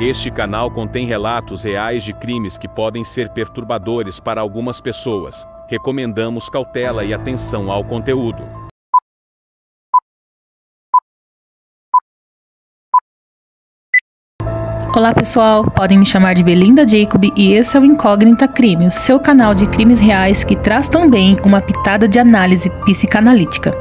Este canal contém relatos reais de crimes que podem ser perturbadores para algumas pessoas. Recomendamos cautela e atenção ao conteúdo. Olá pessoal, podem me chamar de Belinda Jacob e esse é o Incógnita Crime, o seu canal de crimes reais que traz também uma pitada de análise psicanalítica.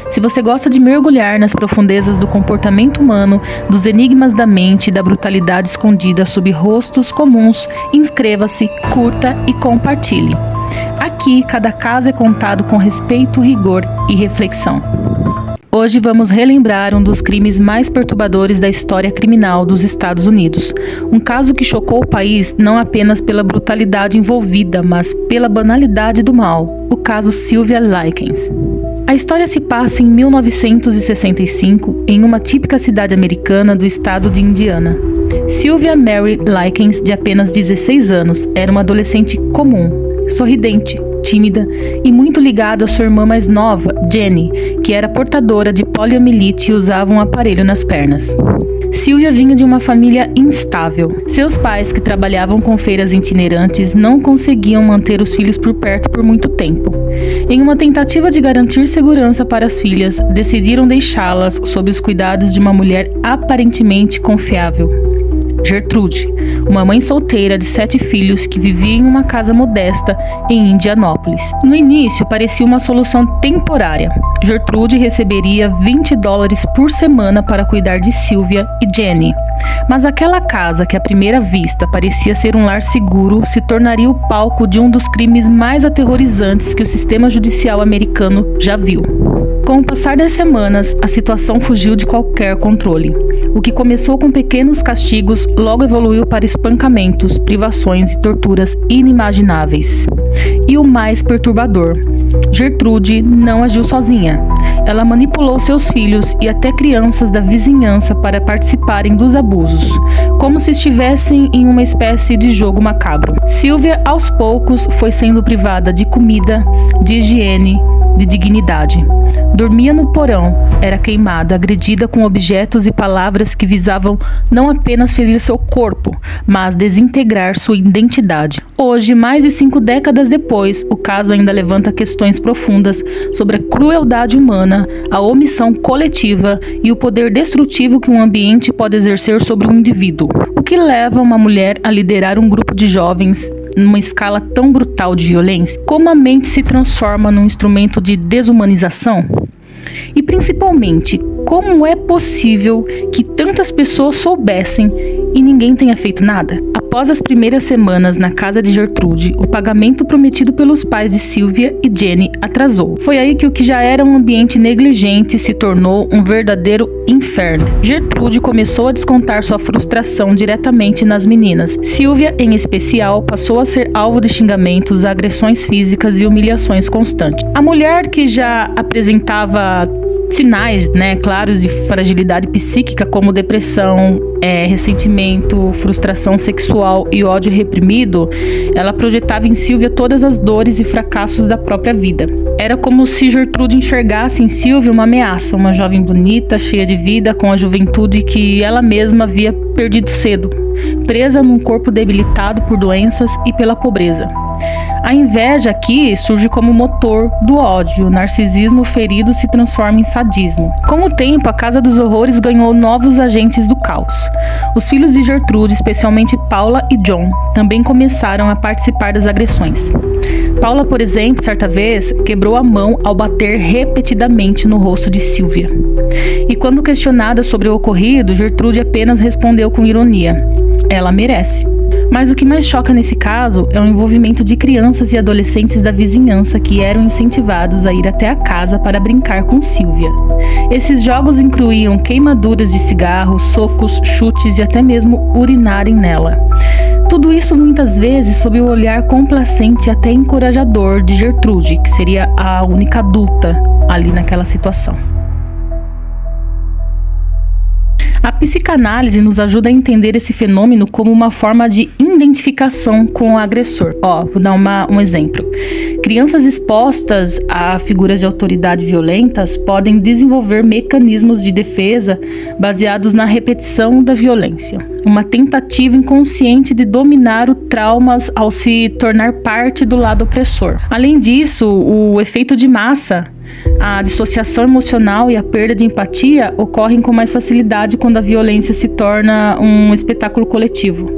Se você gosta de mergulhar nas profundezas do comportamento humano, dos enigmas da mente e da brutalidade escondida sob rostos comuns, inscreva-se, curta e compartilhe. Aqui, cada caso é contado com respeito, rigor e reflexão. Hoje vamos relembrar um dos crimes mais perturbadores da história criminal dos Estados Unidos. Um caso que chocou o país não apenas pela brutalidade envolvida, mas pela banalidade do mal. O caso Sylvia Likens. A história se passa em 1965, em uma típica cidade americana do estado de Indiana. Sylvia Mary Likens, de apenas 16 anos, era uma adolescente comum, sorridente, tímida e muito ligada à sua irmã mais nova, Jenny, que era portadora de poliomielite e usava um aparelho nas pernas. Sylvia vinha de uma família instável. Seus pais, que trabalhavam com feiras itinerantes, não conseguiam manter os filhos por perto por muito tempo. Em uma tentativa de garantir segurança para as filhas, decidiram deixá-las sob os cuidados de uma mulher aparentemente confiável, Gertrude, uma mãe solteira de 7 filhos que vivia em uma casa modesta em Indianópolis. No início, parecia uma solução temporária. Gertrude receberia $20 por semana para cuidar de Sylvia e Jenny. Mas aquela casa, que à primeira vista parecia ser um lar seguro, se tornaria o palco de um dos crimes mais aterrorizantes que o sistema judicial americano já viu. Com o passar das semanas, a situação fugiu de qualquer controle. O que começou com pequenos castigos logo evoluiu para espancamentos, privações e torturas inimagináveis. E o mais perturbador, Gertrude não agiu sozinha. Ela manipulou seus filhos e até crianças da vizinhança para participarem dos abusos, como se estivessem em uma espécie de jogo macabro. Sylvia, aos poucos, foi sendo privada de comida, de higiene, de dignidade. Dormia no porão, era queimada, agredida com objetos e palavras que visavam não apenas ferir seu corpo, mas desintegrar sua identidade. Hoje, mais de 5 décadas depois, o caso ainda levanta questões profundas sobre a crueldade humana, a omissão coletiva e o poder destrutivo que um ambiente pode exercer sobre um indivíduo. O que leva uma mulher a liderar um grupo de jovens numa escala tão brutal de violência? Como a mente se transforma num instrumento de desumanização? E principalmente, como é possível que tantas pessoas soubessem e ninguém tenha feito nada? Após as primeiras semanas na casa de Gertrude, o pagamento prometido pelos pais de Sylvia e Jenny atrasou. Foi aí que o que já era um ambiente negligente se tornou um verdadeiro inferno. Gertrude começou a descontar sua frustração diretamente nas meninas. Sylvia, em especial, passou a ser alvo de xingamentos, agressões físicas e humilhações constantes. A mulher, que já apresentava sinais, claros de fragilidade psíquica, como depressão, ressentimento, frustração sexual e ódio reprimido, ela projetava em Sylvia todas as dores e fracassos da própria vida. Era como se Gertrude enxergasse em Sylvia uma ameaça, uma jovem bonita, cheia de vida, com a juventude que ela mesma havia perdido cedo, presa num corpo debilitado por doenças e pela pobreza. A inveja aqui surge como motor do ódio. O narcisismo ferido se transforma em sadismo. Com o tempo, a Casa dos Horrores ganhou novos agentes do caos. Os filhos de Gertrude, especialmente Paula e John, também começaram a participar das agressões. Paula, por exemplo, certa vez, quebrou a mão ao bater repetidamente no rosto de Sylvia. E quando questionada sobre o ocorrido, Gertrude apenas respondeu com ironia: "Ela merece". Mas o que mais choca nesse caso é o envolvimento de crianças e adolescentes da vizinhança que eram incentivados a ir até a casa para brincar com Sylvia. Esses jogos incluíam queimaduras de cigarros, socos, chutes e até mesmo urinarem nela. Tudo isso muitas vezes sob o olhar complacente e até encorajador de Gertrude, que seria a única adulta ali naquela situação. A psicanálise nos ajuda a entender esse fenômeno como uma forma de identificação com o agressor. Vou dar um exemplo. Crianças expostas a figuras de autoridade violentas podem desenvolver mecanismos de defesa baseados na repetição da violência, uma tentativa inconsciente de dominar os traumas ao se tornar parte do lado opressor. Além disso, o efeito de massa, a dissociação emocional e a perda de empatia ocorrem com mais facilidade quando a violência se torna um espetáculo coletivo.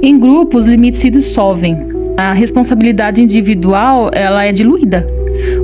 Em grupo, os limites se dissolvem. A responsabilidade individual, ela é diluída.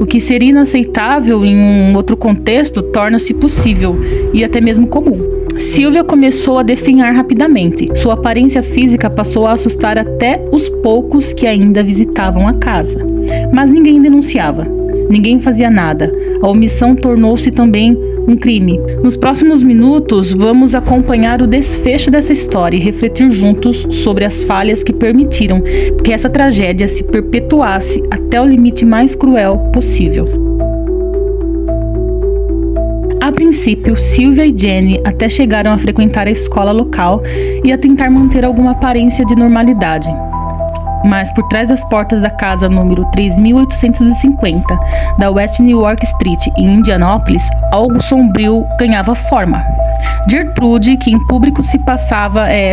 O que seria inaceitável em um outro contexto torna-se possível e até mesmo comum. Silvia começou a definhar rapidamente. Sua aparência física passou a assustar até os poucos que ainda visitavam a casa. Mas ninguém denunciava. Ninguém fazia nada. A omissão tornou-se também um crime. Nos próximos minutos, vamos acompanhar o desfecho dessa história e refletir juntos sobre as falhas que permitiram que essa tragédia se perpetuasse até o limite mais cruel possível. A princípio, Silvia e Jenny até chegaram a frequentar a escola local e a tentar manter alguma aparência de normalidade. Mas por trás das portas da casa número 3850 da West New York Street, em Indianápolis, algo sombrio ganhava forma. Gertrude, que em público se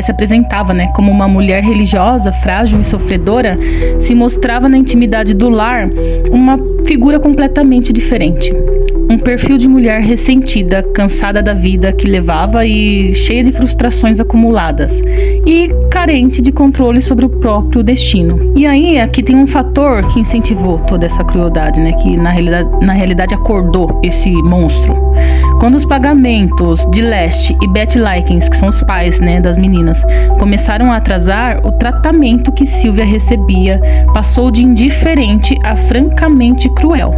apresentava como uma mulher religiosa, frágil e sofredora, se mostrava na intimidade do lar uma figura completamente diferente. Um perfil de mulher ressentida, cansada da vida que levava e cheia de frustrações acumuladas e carente de controle sobre o próprio destino. E aí, aqui tem um fator que incentivou toda essa crueldade, que na realidade acordou esse monstro. Quando os pagamentos de Leste e Betty Likens, que são os pais das meninas, começaram a atrasar, o tratamento que Silvia recebia passou de indiferente a francamente cruel.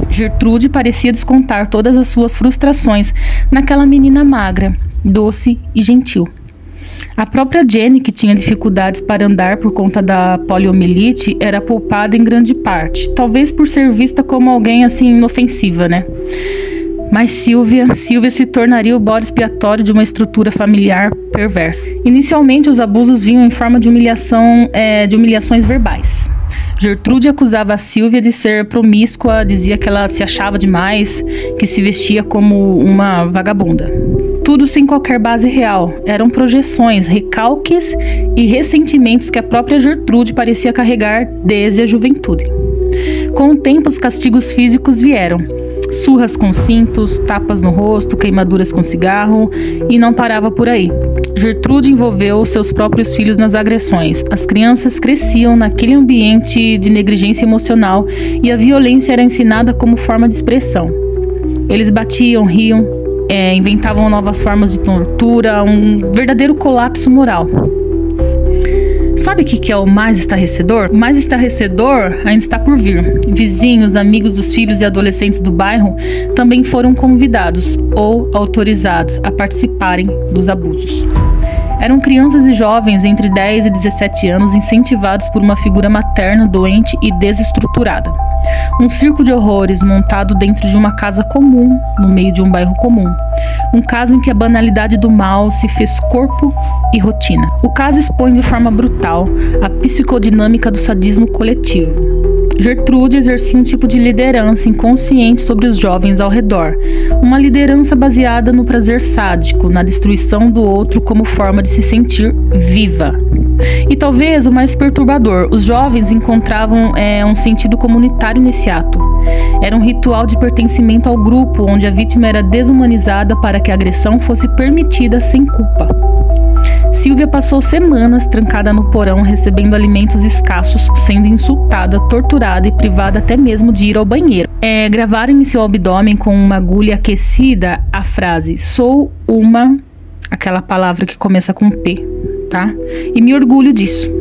Gertrude parecia descontar todas as suas frustrações naquela menina magra, doce e gentil. A própria Jenny, que tinha dificuldades para andar por conta da poliomielite, era poupada em grande parte, talvez por ser vista como alguém inofensiva, Mas Silvia se tornaria o bode expiatório de uma estrutura familiar perversa. Inicialmente, os abusos vinham em forma de humilhações verbais. Gertrude acusava a Silvia de ser promíscua, dizia que ela se achava demais, que se vestia como uma vagabunda. Tudo sem qualquer base real. Eram projeções, recalques e ressentimentos que a própria Gertrude parecia carregar desde a juventude. Com o tempo, os castigos físicos vieram. Surras com cintos, tapas no rosto, queimaduras com cigarro, e não parava por aí. Gertrude envolveu seus próprios filhos nas agressões. As crianças cresciam naquele ambiente de negligência emocional e a violência era ensinada como forma de expressão. Eles batiam, riam, inventavam novas formas de tortura, um verdadeiro colapso moral. Sabe o que é o mais estarrecedor? O mais estarrecedor ainda está por vir. Vizinhos, amigos dos filhos e adolescentes do bairro também foram convidados ou autorizados a participarem dos abusos. Eram crianças e jovens entre 10 e 17 anos incentivados por uma figura materna doente e desestruturada. Um circo de horrores montado dentro de uma casa comum, no meio de um bairro comum. Um caso em que a banalidade do mal se fez corpo e rotina. O caso expõe de forma brutal a psicodinâmica do sadismo coletivo. Gertrude exercia um tipo de liderança inconsciente sobre os jovens ao redor. Uma liderança baseada no prazer sádico, na destruição do outro como forma de se sentir viva. E talvez o mais perturbador, os jovens encontravam um sentido comunitário nesse ato. Era um ritual de pertencimento ao grupo, onde a vítima era desumanizada para que a agressão fosse permitida sem culpa. Silvia passou semanas trancada no porão, recebendo alimentos escassos, sendo insultada, torturada e privada até mesmo de ir ao banheiro. Gravaram em seu abdômen com uma agulha aquecida a frase "sou uma", aquela palavra que começa com P, tá? E me orgulho disso.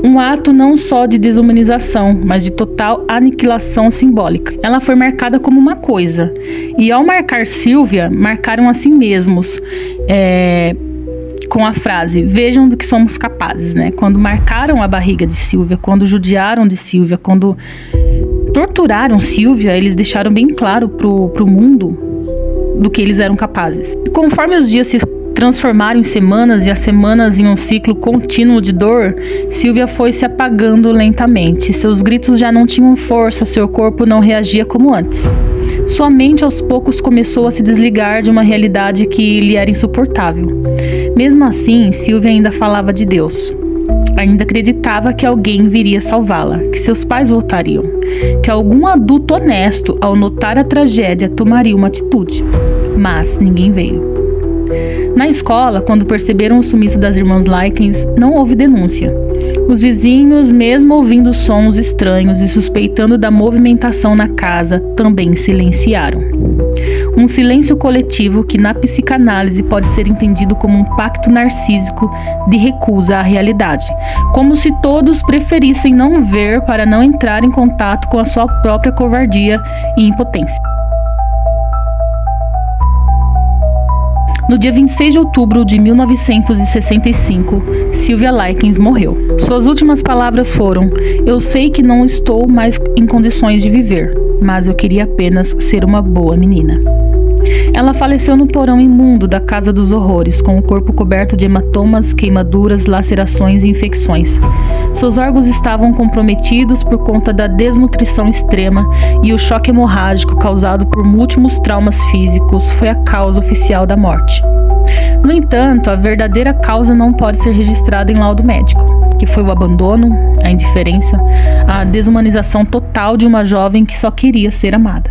Um ato não só de desumanização, mas de total aniquilação simbólica. Ela foi marcada como uma coisa. E ao marcar Silvia, marcaram a si mesmos, com a frase "vejam do que somos capazes", Quando marcaram a barriga de Silvia, quando judiaram de Silvia, quando torturaram Silvia, eles deixaram bem claro pro mundo do que eles eram capazes. E conforme os dias se transformaram em semanas e as semanas em um ciclo contínuo de dor, Sylvia foi se apagando lentamente. Seus gritos já não tinham força, seu corpo não reagia como antes. Sua mente aos poucos começou a se desligar de uma realidade que lhe era insuportável. Mesmo assim, Sylvia ainda falava de Deus. Ainda acreditava que alguém viria salvá-la, que seus pais voltariam, que algum adulto honesto, ao notar a tragédia, tomaria uma atitude. Mas ninguém veio. Na escola, quando perceberam o sumiço das irmãs Likens, não houve denúncia. Os vizinhos, mesmo ouvindo sons estranhos e suspeitando da movimentação na casa, também silenciaram. Um silêncio coletivo que na psicanálise pode ser entendido como um pacto narcísico de recusa à realidade, como se todos preferissem não ver para não entrar em contato com a sua própria covardia e impotência. No dia 26 de outubro de 1965, Sylvia Likens morreu. Suas últimas palavras foram: "Eu sei que não estou mais em condições de viver, mas eu queria apenas ser uma boa menina." Ela faleceu no porão imundo da Casa dos Horrores, com o corpo coberto de hematomas, queimaduras, lacerações e infecções. Seus órgãos estavam comprometidos por conta da desnutrição extrema e o choque hemorrágico causado por múltiplos traumas físicos foi a causa oficial da morte. No entanto, a verdadeira causa não pode ser registrada em laudo médico, que foi o abandono, a indiferença, a desumanização total de uma jovem que só queria ser amada.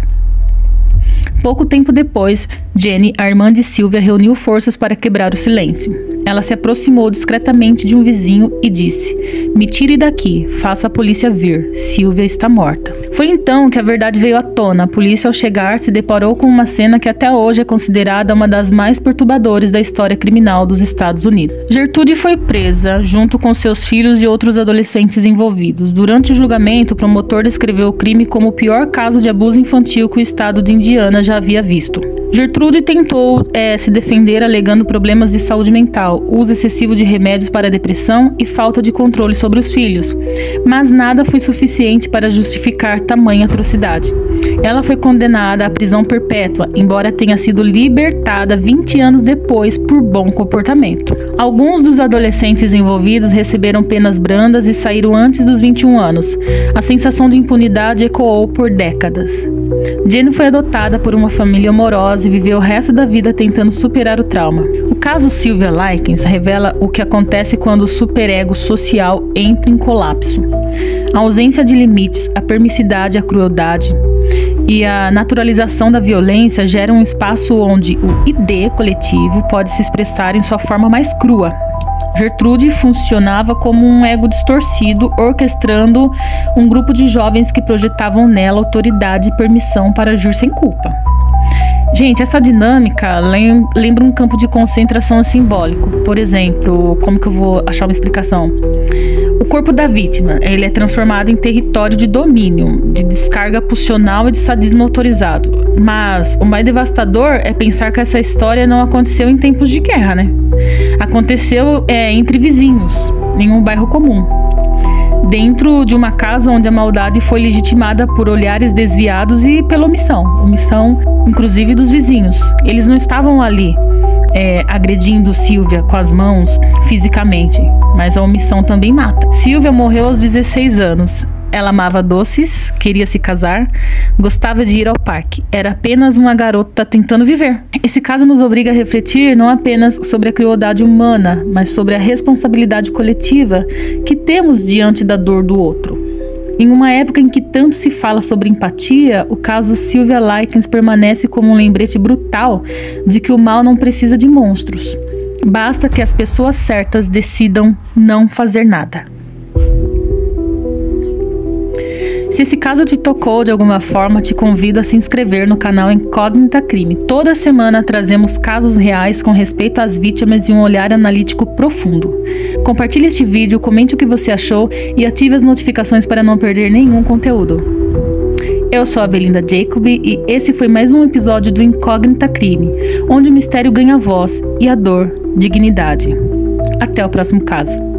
Pouco tempo depois, Jenny, a irmã de Sylvia, reuniu forças para quebrar o silêncio. Ela se aproximou discretamente de um vizinho e disse: "Me tire daqui, faça a polícia vir. Sylvia está morta." Foi então que a verdade veio à tona. A polícia, ao chegar, se deparou com uma cena que até hoje é considerada uma das mais perturbadoras da história criminal dos Estados Unidos. Gertrude foi presa, junto com seus filhos e outros adolescentes envolvidos. Durante o julgamento, o promotor descreveu o crime como o pior caso de abuso infantil que o estado de Indiana já havia visto. Gertrude tentou se defender alegando problemas de saúde mental, uso excessivo de remédios para depressão e falta de controle sobre os filhos, mas nada foi suficiente para justificar tamanha atrocidade. Ela foi condenada à prisão perpétua, embora tenha sido libertada 20 anos depois por bom comportamento. Alguns dos adolescentes envolvidos receberam penas brandas e saíram antes dos 21 anos. A sensação de impunidade ecoou por décadas. Jenny foi adotada por uma família amorosa e viveu o resto da vida tentando superar o trauma. O caso Sylvia Likens revela o que acontece quando o superego social entra em colapso. A ausência de limites, a permissividade, a crueldade e a naturalização da violência geram um espaço onde o ID coletivo pode se expressar em sua forma mais crua. Gertrude funcionava como um ego distorcido, orquestrando um grupo de jovens que projetavam nela autoridade e permissão para agir sem culpa. Gente, essa dinâmica lembra um campo de concentração simbólico. Por exemplo, como que eu vou achar uma explicação? O corpo da vítima, ele é transformado em território de domínio, de descarga pulsional e de sadismo autorizado. Mas o mais devastador é pensar que essa história não aconteceu em tempos de guerra, né? Aconteceu entre vizinhos, em um bairro comum. Dentro de uma casa onde a maldade foi legitimada por olhares desviados e pela omissão, inclusive dos vizinhos. Eles não estavam ali agredindo Sylvia com as mãos fisicamente, mas a omissão também mata. Sylvia morreu aos 16 anos. Ela amava doces, queria se casar, gostava de ir ao parque. Era apenas uma garota tentando viver. Esse caso nos obriga a refletir não apenas sobre a crueldade humana, mas sobre a responsabilidade coletiva que temos diante da dor do outro. Em uma época em que tanto se fala sobre empatia, o caso Sylvia Likens permanece como um lembrete brutal de que o mal não precisa de monstros. Basta que as pessoas certas decidam não fazer nada. Se esse caso te tocou de alguma forma, te convido a se inscrever no canal Incógnita Crime. Toda semana trazemos casos reais com respeito às vítimas e um olhar analítico profundo. Compartilhe este vídeo, comente o que você achou e ative as notificações para não perder nenhum conteúdo. Eu sou a Belinda Jacob e esse foi mais um episódio do Incógnita Crime, onde o mistério ganha voz e a dor, dignidade. Até o próximo caso.